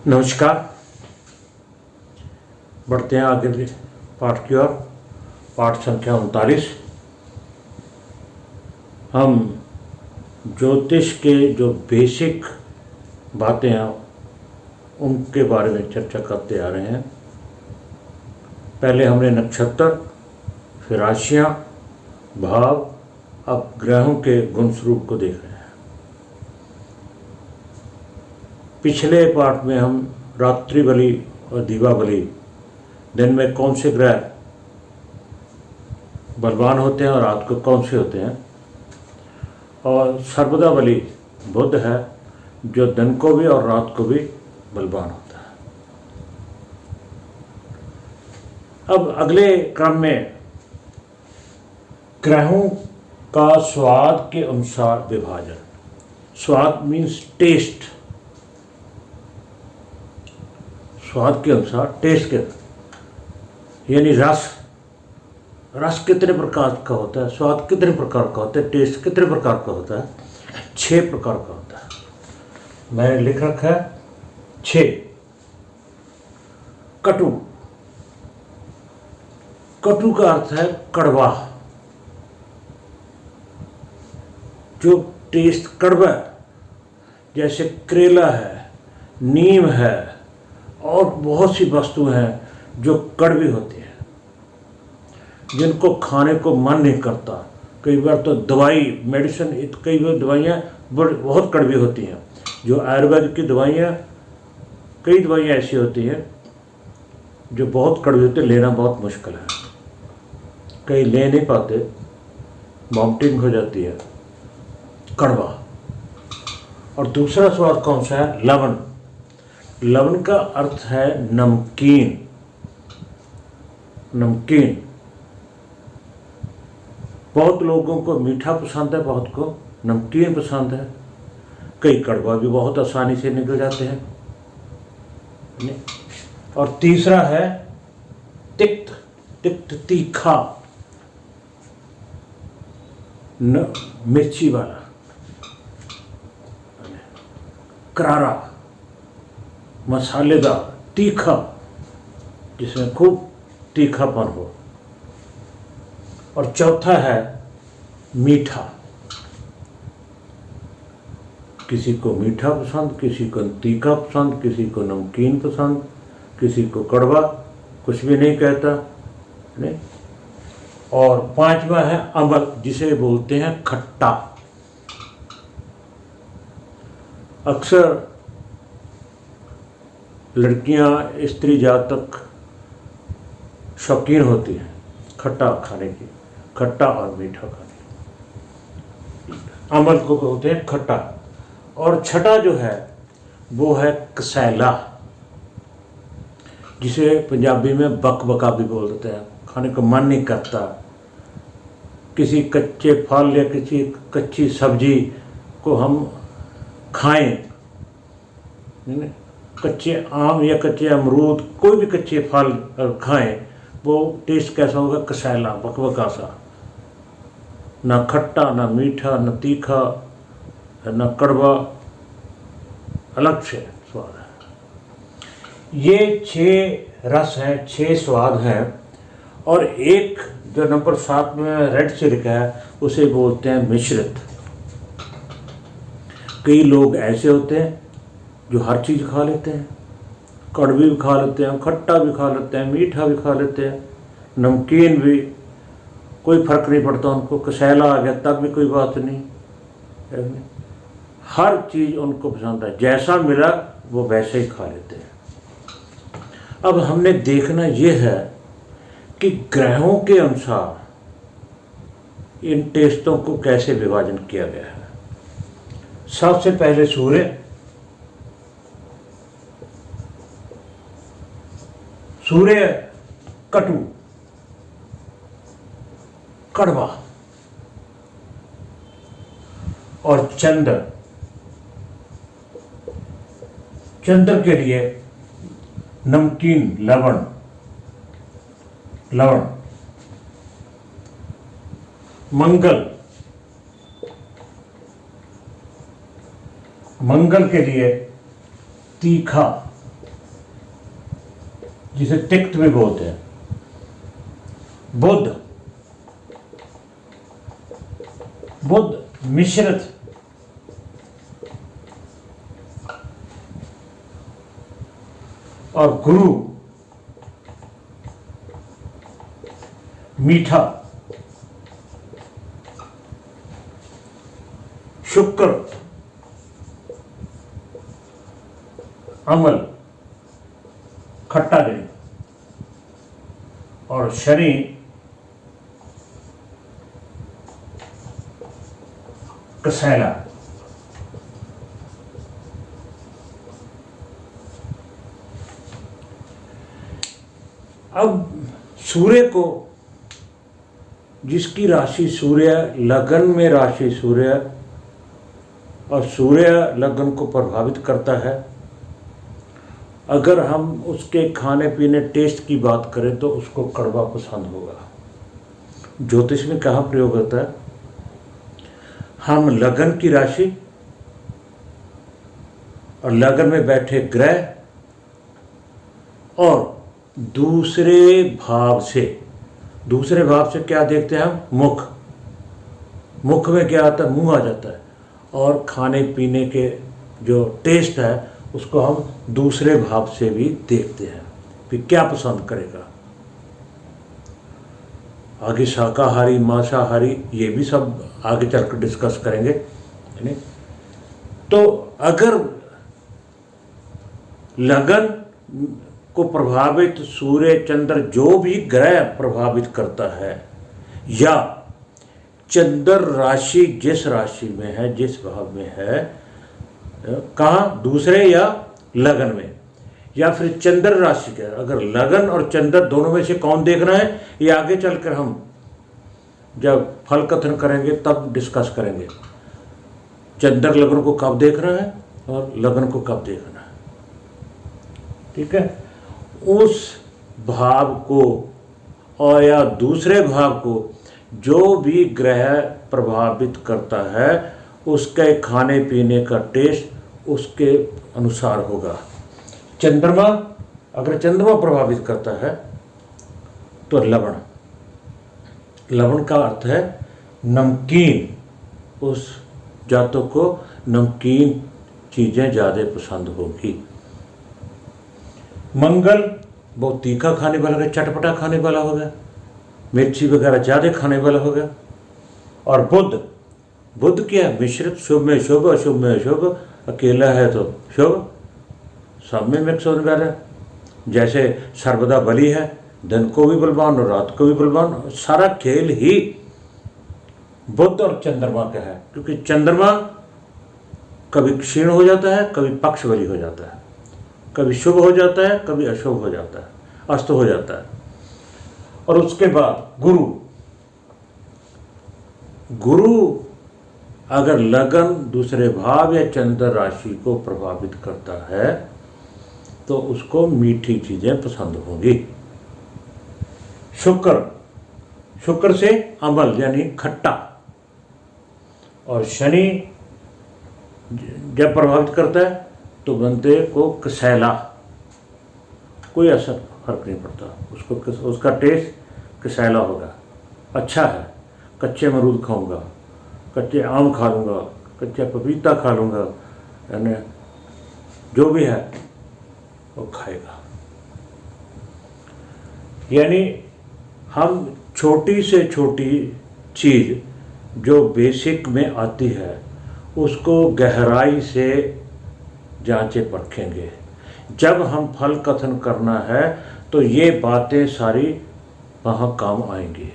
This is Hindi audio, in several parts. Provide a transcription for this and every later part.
नमस्कार। बढ़ते हैं आगे पाठ की ओर। पाठ संख्या 39। हम ज्योतिष के जो बेसिक बातें हैं उनके बारे में चर्चा करते आ रहे हैं। पहले हमने नक्षत्र, फिर राशियाँ, भाव, अब ग्रहों के गुण स्वरूप को देख रहे हैं। पिछले पाठ में हम रात्रि बलि और दिवा बलि, दिन में कौन से ग्रह बलवान होते हैं और रात को कौन से होते हैं, और सर्वदा बलि बुध है जो दिन को भी और रात को भी बलवान होता है। अब अगले क्रम में ग्रहों का स्वाद के अनुसार विभाजन। स्वाद मीन्स टेस्ट, स्वाद के अनुसार, टेस्ट के, यानी रस कितने प्रकार का होता है, स्वाद कितने प्रकार का होता है, टेस्ट कितने प्रकार का होता है? 6 प्रकार का होता है। मैंने लिख रखा है 6। कटु, कटु का अर्थ है कड़वा, जो टेस्ट कड़वा, जैसे करेला है, नीम है और बहुत सी वस्तुएं हैं जो कड़वी होती हैं, जिनको खाने को मन नहीं करता। कई बार तो दवाई, मेडिसिन, कई बार दवाइयाँ बहुत कड़वी होती हैं। जो आयुर्वेद की दवाइयाँ, कई दवाइयाँ ऐसी होती हैं जो बहुत कड़वी होती है, लेना बहुत मुश्किल है, कई ले नहीं पाते, वॉमिटिंग हो जाती है, कड़वा। और दूसरा स्वाद कौन सा है? लवण। लवण का अर्थ है नमकीन, नमकीन। बहुत लोगों को मीठा पसंद है, बहुत को नमकीन पसंद है। कई कड़वा भी बहुत आसानी से निकल जाते हैं। और तीसरा है तिक्त, तिक्त तीखा, मिर्ची वाला, करारा, मसालेदार, तीखा, जिसमें खूब तीखापन हो। और चौथा है मीठा। किसी को मीठा पसंद, किसी को तीखा पसंद, किसी को नमकीन पसंद, किसी को कड़वा, कुछ भी नहीं कहता, नहीं। और पांचवा है अम्ल, जिसे बोलते हैं खट्टा। अक्सर लड़कियां, स्त्री जातक शौकीन होती हैं खट्टा खाने की, खट्टा और मीठा खाने की। अम्ल को बोलते हैं खट्टा। और छठा जो है वो है कसैला, जिसे पंजाबी में बकबका भी बोलते हैं। खाने को मन नहीं करता। किसी कच्चे फल या किसी कच्ची सब्जी को हम खाएं, कच्चे आम या कच्चे अमरूद, कोई भी कच्चे फल खाएं, वो टेस्ट कैसा होगा? कसैला, बकबका सा, ना खट्टा, ना मीठा, ना तीखा, ना कड़वा, अलग से स्वाद है। ये 6 रस हैं, 6 स्वाद हैं। और एक जो नंबर 7 में रेड से लिखा है उसे बोलते हैं मिश्रित। कई लोग ऐसे होते हैं जो हर चीज़ खा लेते हैं, कड़वी भी खा लेते हैं, खट्टा भी खा लेते हैं, मीठा भी खा लेते हैं, नमकीन भी, कोई फर्क नहीं पड़ता उनको। कसैला आ गया तब भी कोई बात नहीं, हर चीज़ उनको पसंद है, जैसा मिला वो वैसे ही खा लेते हैं। अब हमने देखना ये है कि ग्रहों के अनुसार इन टेस्टों को कैसे विभाजन किया गया है। सबसे पहले सूर्य, सूर्य कटु, कड़वा, और चंद्र, चंद्र के लिए नमकीन, लवण, लवण। मंगल, मंगल के लिए तीखा, जिसे तिक्त भी बोलते हैं। बुध, बुध मिश्रित, और गुरु मीठा, शुक्र अम्ल खट्टा दही, और शनि कसैला। अब सूर्य को, जिसकी राशि सूर्य, लगन में राशि सूर्य, और सूर्य लगन को प्रभावित करता है, अगर हम उसके खाने पीने टेस्ट की बात करें तो उसको कड़वा पसंद होगा। ज्योतिष में कहाँ प्रयोग होता है, हम लगन की राशि और लगन में बैठे ग्रह और दूसरे भाव से क्या देखते हैं हम, मुख में क्या आता है, मुंह आ जाता है, और खाने पीने के जो टेस्ट है उसको हम दूसरे भाव से भी देखते हैं कि क्या पसंद करेगा। आगे शाकाहारी मांसाहारी ये भी सब आगे चलकर डिस्कस करेंगे, है नहीं? तो अगर लगन को प्रभावित सूर्य चंद्र जो भी ग्रह प्रभावित करता है, या चंद्र राशि जिस राशि में है, जिस भाव में है, कहाँ, दूसरे या लगन में, या फिर चंद्र राशि के, अगर लगन और चंद्र दोनों में से कौन देखना है, ये आगे चलकर हम जब फल कथन करेंगे तब डिस्कस करेंगे। चंद्र लगन को कब देखना है और लगन को कब देखना है, ठीक है? उस भाव को और या दूसरे भाव को जो भी ग्रह प्रभावित करता है उसके खाने पीने का टेस्ट उसके अनुसार होगा। चंद्रमा, अगर चंद्रमा प्रभावित करता है तो लवण का अर्थ है नमकीन, उस जातक को नमकीन चीज़ें ज़्यादा पसंद होगी। मंगल बहुत तीखा खाने वाला है, चटपटा खाने वाला होगा, मिर्ची वगैरह ज़्यादा खाने वाला होगा। और बुध क्या है, मिश्रित, शुभ में शुभ अशुभ में अशुभ, अकेला है तो शुभ, सब में मिक्स होने वाला है। जैसे सर्वदा बली है, दिन को भी बलवान और रात को भी बलवान, सारा खेल ही बुध और चंद्रमा का है। क्योंकि चंद्रमा कभी क्षीण हो जाता है, कभी पक्ष बली हो जाता है, कभी शुभ हो जाता है, कभी अशुभ हो जाता है, अस्त हो जाता है। और उसके बाद गुरु अगर लगन दूसरे भाव या चंद्र राशि को प्रभावित करता है तो उसको मीठी चीजें पसंद होंगी। शुक्र से अम्ल यानी खट्टा, और शनि जब प्रभावित करता है तो बंदे को कसैला, कोई असर फर्क नहीं पड़ता उसको, उसका टेस्ट कसैला होगा, अच्छा है। कच्चे अमरूद खाऊंगा, कच्चे आम खा लूँगा, कच्चा पपीता खा लूँगा, यानी जो भी है वो खाएगा। यानी हम छोटी से छोटी चीज़ जो बेसिक में आती है उसको गहराई से जांचे परखेंगे। जब हम फल कथन करना है तो ये बातें सारी वहाँ काम आएंगी।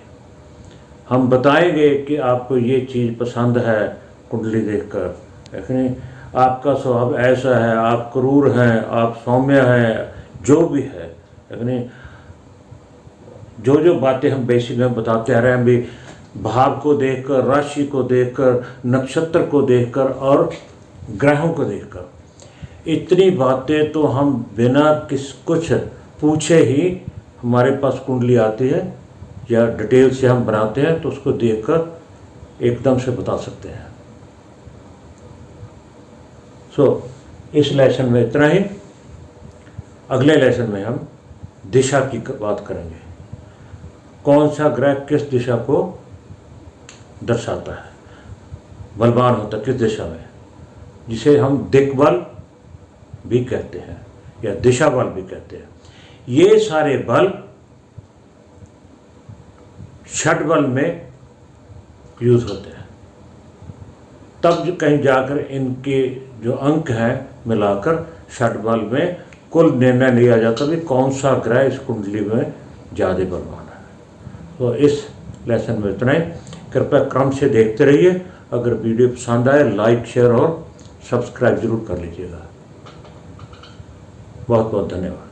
हम बताएंगे कि आपको ये चीज़ पसंद है कुंडली देखकर, लेकिन आपका स्वभाव ऐसा है, आप क्रूर हैं, आप सौम्य हैं, जो भी है, लेकिन जो बातें हम बेसिक में बताते आ रहे हैं, भी भाव को देखकर, राशि को देखकर, नक्षत्र को देखकर और ग्रहों को देखकर, इतनी बातें तो हम बिना कुछ पूछे ही हमारे पास कुंडली आती है या डिटेल से हम बनाते हैं तो उसको देखकर एकदम से बता सकते हैं। इस लेसन में इतना ही। अगले लेसन में हम दिशा की बात करेंगे। कौन सा ग्रह किस दिशा को दर्शाता है, बलवान होता है किस दिशा में, जिसे हम दिक्बल भी कहते हैं या दिशा बल भी कहते हैं। ये सारे बल षट बल में यूज होते हैं। तब जो कहीं जाकर इनके जो अंक हैं मिलाकर षट बल में कुल निर्णय लिया जाता है कि कौन सा ग्रह इस कुंडली में ज़्यादा बलवान है। तो इस लेसन में इतना ही। कृपया क्रम से देखते रहिए। अगर वीडियो पसंद आए लाइक शेयर और सब्सक्राइब जरूर कर लीजिएगा। बहुत बहुत धन्यवाद।